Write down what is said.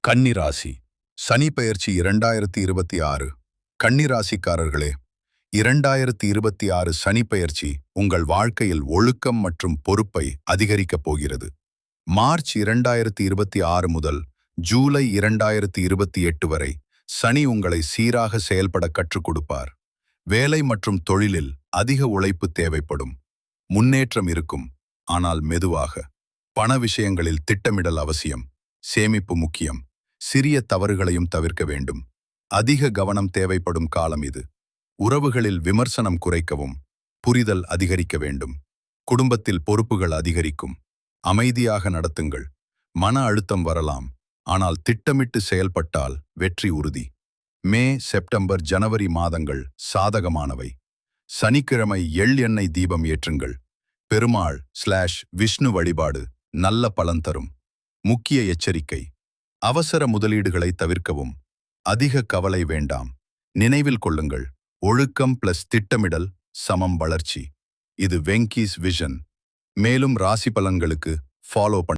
கன்னிராசி சனி பெயர்ச்சி 2026. கன்னிராசிக்காரர்களே, 2026 சனி பெயர்ச்சி உங்கள் வாழ்க்கையில் ஒழுக்கம் மற்றும் பொறுப்பை அதிகரிக்கப் போகிறது. மார்ச் 2026 முதல் ஜூலை 2028 வரை சனி உங்களை சீராக செயல்பட கற்றுக் கொடுப்பார். வேலை மற்றும் தொழிலில் அதிக உழைப்பு தேவைப்படும். முன்னேற்றம் இருக்கும், ஆனால் மெதுவாக. பண விஷயங்களில் திட்டமிடல் அவசியம். சேமிப்பு முக்கியம். சிறிய தவறுகளையும் தவிர்க்க வேண்டும். அதிக கவனம் தேவைப்படும் காலம் இது. உறவுகளில் விமர்சனம் குறைக்கவும் புரிதல் அதிகரிக்க வேண்டும். குடும்பத்தில் பொறுப்புகள் அதிகரிக்கும். அமைதியாக நடத்துங்கள். மன அழுத்தம் வரலாம், ஆனால் திட்டமிட்டு செயல்பட்டால் வெற்றி உறுதி. மே, செப்டம்பர், ஜனவரி மாதங்கள் சாதகமானவை. சனிக்கிழமை எண்ணெய் தீபம் ஏற்றுங்கள். பெருமாள்/விஷ்ணு வழிபாடு நல்ல பலன் தரும். முக்கிய எச்சரிக்கை: அவசர முதலீடுகளை தவிர்க்கவும். அதிக கவலை வேண்டாம். நினைவில் கொள்ளுங்கள், ஒழுக்கம் + திட்டமிடல் சமம் வளர்ச்சி. இது வெங்கீஸ் விஷன். மேலும் ராசி பலன்களுக்கு ஃபாலோ